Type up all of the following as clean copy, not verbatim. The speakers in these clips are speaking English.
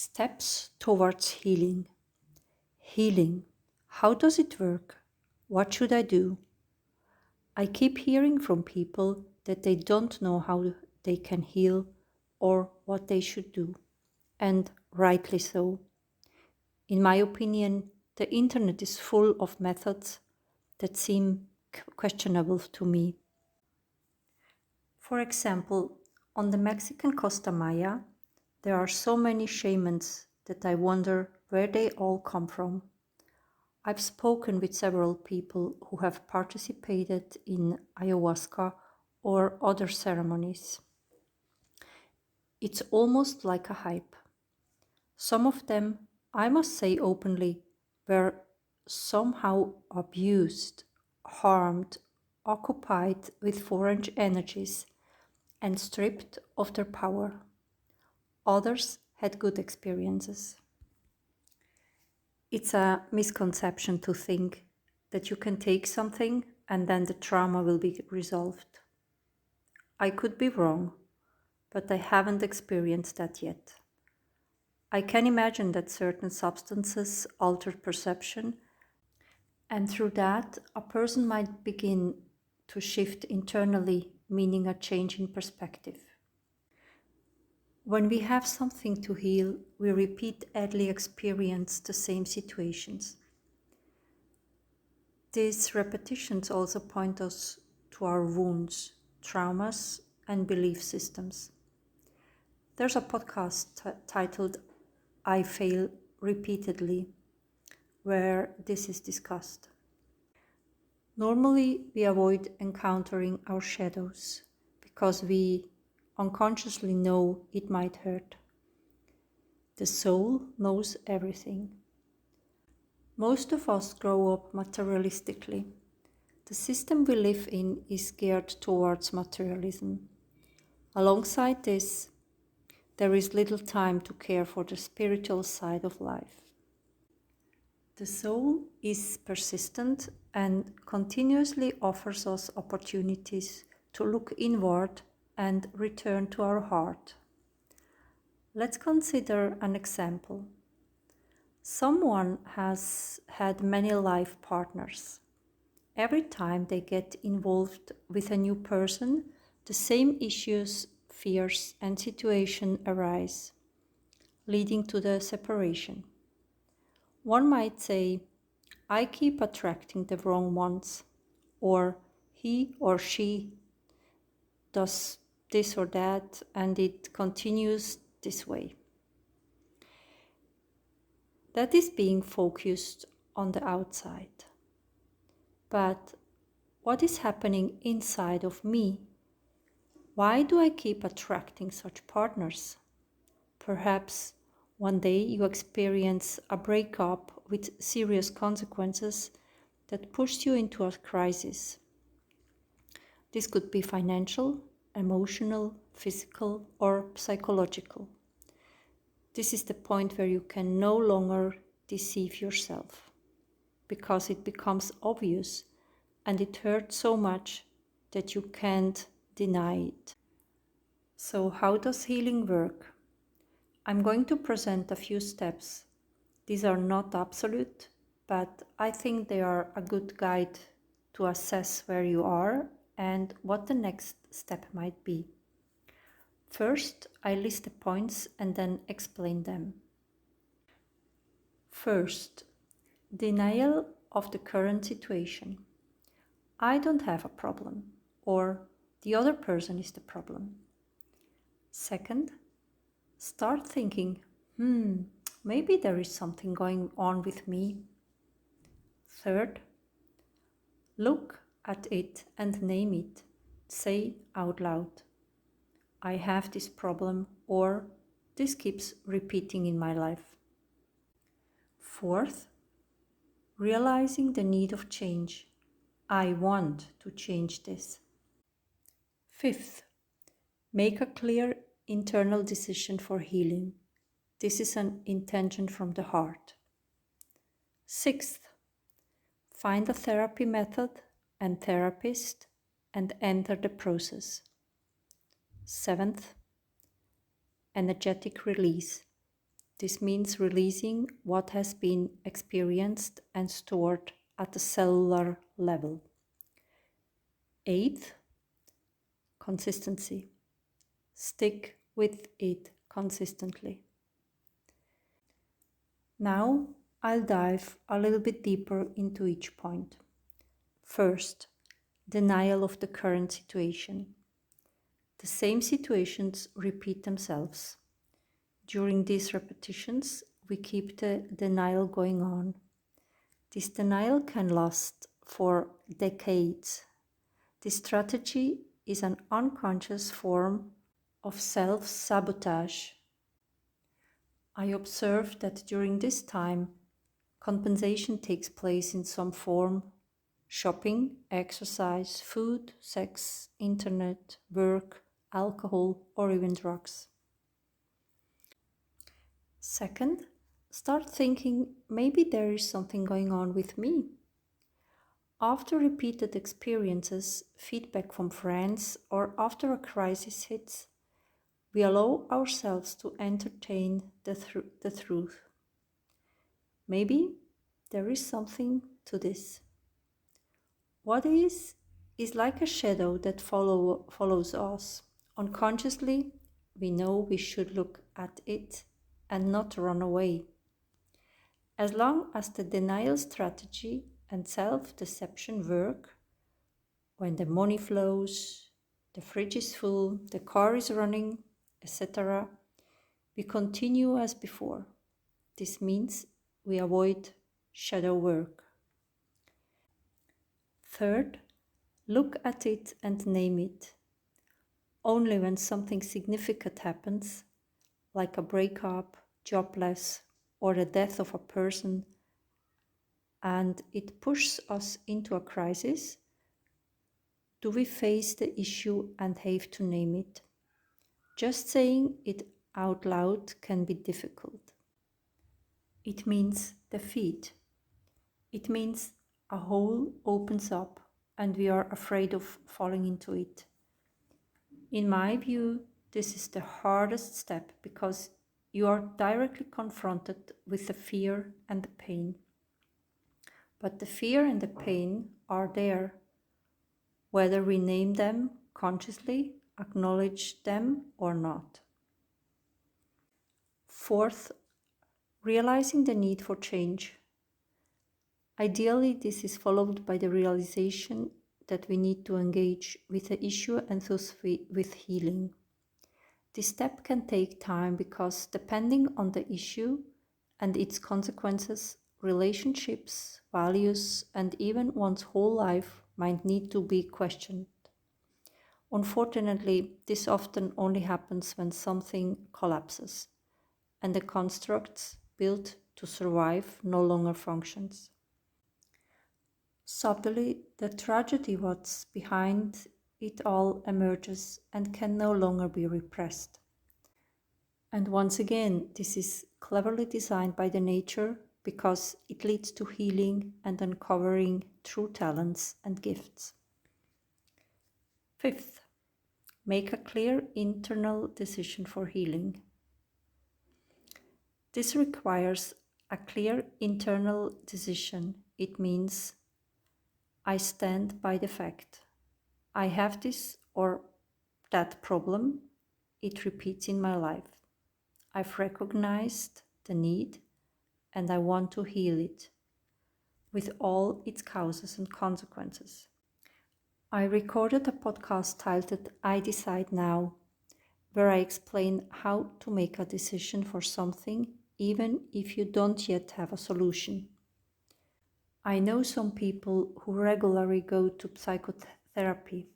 Steps towards healing. Healing. How does it work? What should I do? I keep hearing from people that they don't know how they can heal or what they should do. And rightly so. In my opinion, the internet is full of methods that seem questionable to me. For example, on the Mexican Costa Maya, there are so many shamans that I wonder where they all come from. I've spoken with several people who have participated in ayahuasca or other ceremonies. It's almost like a hype. Some of them, I must say openly, were somehow abused, harmed, occupied with foreign energies, and stripped of their power. Others had good experiences. It's a misconception to think that you can take something and then the trauma will be resolved. I could be wrong, but I haven't experienced that yet. I can imagine that certain substances alter perception, and through that, a person might begin to shift internally, meaning a change in perspective. When we have something to heal, we repeatedly experience the same situations. These repetitions also point us to our wounds, traumas, and belief systems. There's a podcast titled I Fail Repeatedly, where this is discussed. Normally, we avoid encountering our shadows because we unconsciously know it might hurt. The soul knows everything. Most of us grow up materialistically. The system we live in is geared towards materialism. Alongside this, there is little time to care for the spiritual side of life. The soul is persistent and continuously offers us opportunities to look inward and return to our heart. Let's consider an example. Someone has had many life partners. Every time they get involved with a new person, the same issues, fears, and situation arise, leading to the separation. One might say, I keep attracting the wrong ones, or he or she does this or that, and it continues this way. That is being focused on the outside. But what is happening inside of me? Why do I keep attracting such partners? Perhaps one day you experience a breakup with serious consequences that pushed you into a crisis. This could be financial, emotional, physical, or psychological. This is the point where you can no longer deceive yourself because it becomes obvious and it hurts so much that you can't deny it. So, how does healing work? I'm going to present a few steps. These are not absolute, but I think they are a good guide to assess where you are and what the next step might be. First, I list the points and then explain them. First, denial of the current situation. I don't have a problem, or the other person is the problem. Second, start thinking, maybe there is something going on with me. Third, look at it and name it. Say out loud, I have this problem, or this keeps repeating in my life. Fourth, realizing the need of change. I want to change this. Fifth, make a clear internal decision for healing. This is an intention from the heart. Sixth, find a therapy method and therapist and enter the process. Seventh, energetic release. This means releasing what has been experienced and stored at the cellular level. 8th, consistency. Stick with it consistently. Now I'll dive a little bit deeper into each point. First, denial of the current situation. The same situations repeat themselves. During these repetitions, we keep the denial going on. This denial can last for decades. This strategy is an unconscious form of self-sabotage. I observe that during this time, compensation takes place in some form: shopping, exercise, food, sex, internet, work, alcohol, or even drugs. Second, start thinking maybe there is something going on with me. After repeated experiences, feedback from friends, or after a crisis hits, we allow ourselves to entertain the truth. Maybe there is something to this. What is like a shadow that follows us. Unconsciously, we know we should look at it and not run away. As long as the denial strategy and self-deception work, when the money flows, the fridge is full, the car is running, etc., we continue as before. This means we avoid shadow work. Third, look at it and name it. Only when something significant happens, like a breakup, job loss, or the death of a person, and it pushes us into a crisis, do we face the issue and have to name it. Just saying it out loud can be difficult. It means defeat. It means a hole opens up and we are afraid of falling into it. In my view, this is the hardest step because you are directly confronted with the fear and the pain. But the fear and the pain are there, whether we name them consciously, acknowledge them or not. Fourth, realizing the need for change. Ideally, this is followed by the realization that we need to engage with the issue and thus with healing. This step can take time because depending on the issue and its consequences, relationships, values, and even one's whole life might need to be questioned. Unfortunately, this often only happens when something collapses and the constructs built to survive no longer functions. Subtly, the tragedy what's behind it all emerges and can no longer be repressed. And once again, this is cleverly designed by the nature because it leads to healing and uncovering true talents and gifts. Fifth, make a clear internal decision for healing. This requires a clear internal decision. It means I stand by the fact I have this or that problem. It repeats in my life. I've recognized the need and I want to heal it with all its causes and consequences. I recorded a podcast titled I Decide Now, where I explain how to make a decision for something even if you don't yet have a solution. I know some people who regularly go to psychotherapy.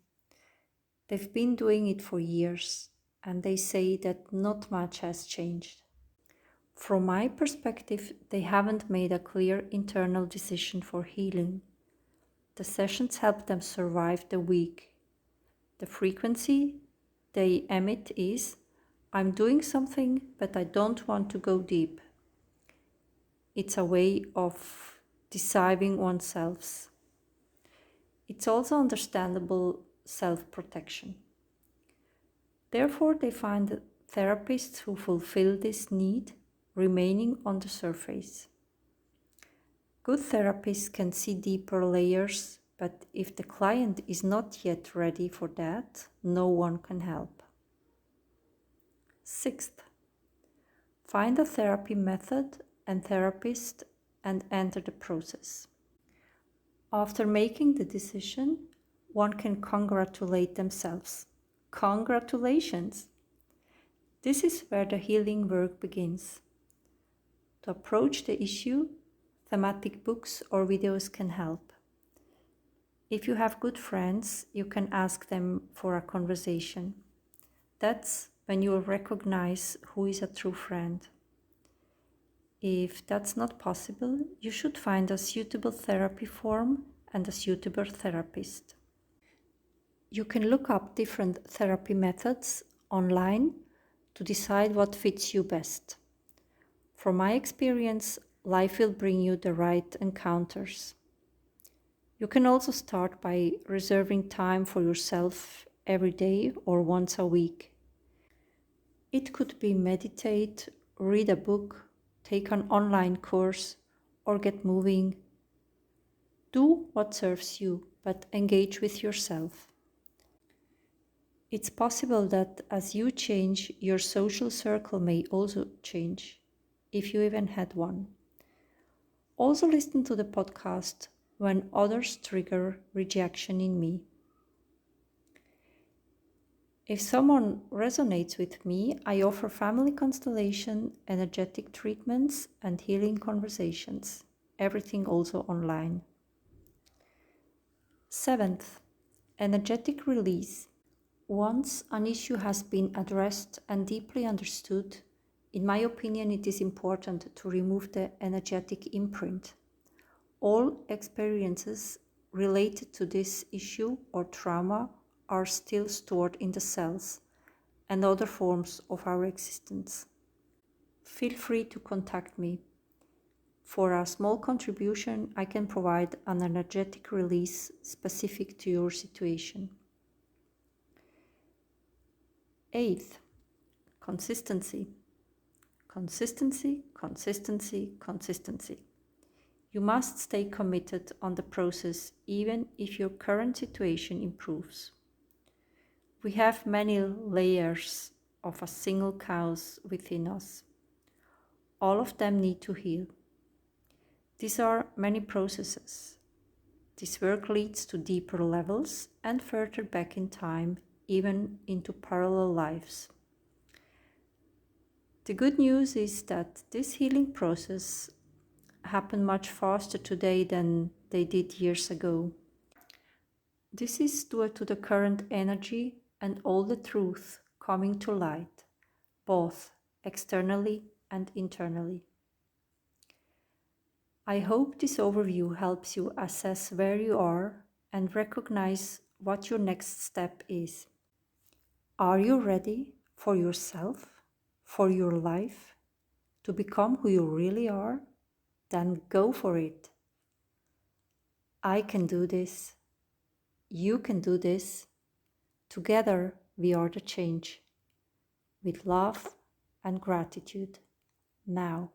They've been doing it for years and they say that not much has changed. From my perspective, they haven't made a clear internal decision for healing. The sessions help them survive the week. The frequency they emit is, I'm doing something, but I don't want to go deep. It's a way of deceiving oneself. It's also understandable self-protection. Therefore, they find therapists who fulfill this need remaining on the surface. Good therapists can see deeper layers, but if the client is not yet ready for that, no one can help. Sixth, find a therapy method and therapist and enter the process. After making the decision, one can congratulate themselves. Congratulations! This is where the healing work begins. To approach the issue, thematic books or videos can help. If you have good friends, you can ask them for a conversation. That's when you recognize who is a true friend. If that's not possible, you should find a suitable therapy form and a suitable therapist. You can look up different therapy methods online to decide what fits you best. From my experience, life will bring you the right encounters. You can also start by reserving time for yourself every day or once a week. It could be meditate, read a book, take an online course, or get moving. Do what serves you, but engage with yourself. It's possible that as you change, your social circle may also change, if you even had one. Also listen to the podcast when others trigger rejection in me. If someone resonates with me, I offer family constellation, energetic treatments, and healing conversations. Everything also online. Seventh, energetic release. Once an issue has been addressed and deeply understood, in my opinion, it is important to remove the energetic imprint. All experiences related to this issue or trauma are still stored in the cells and other forms of our existence. Feel free to contact me. For a small contribution, I can provide an energetic release specific to your situation. Eighth, consistency. Consistency, consistency, consistency. You must stay committed on the process even if your current situation improves. We have many layers of a single cause within us. All of them need to heal. These are many processes. This work leads to deeper levels and further back in time, even into parallel lives. The good news is that this healing process happens much faster today than they did years ago. This is due to the current energy and all the truth coming to light, both externally and internally. I hope this overview helps you assess where you are and recognize what your next step is. Are you ready for yourself, for your life, to become who you really are? Then go for it. I can do this. You can do this. Together we are the change. With love and gratitude. Now.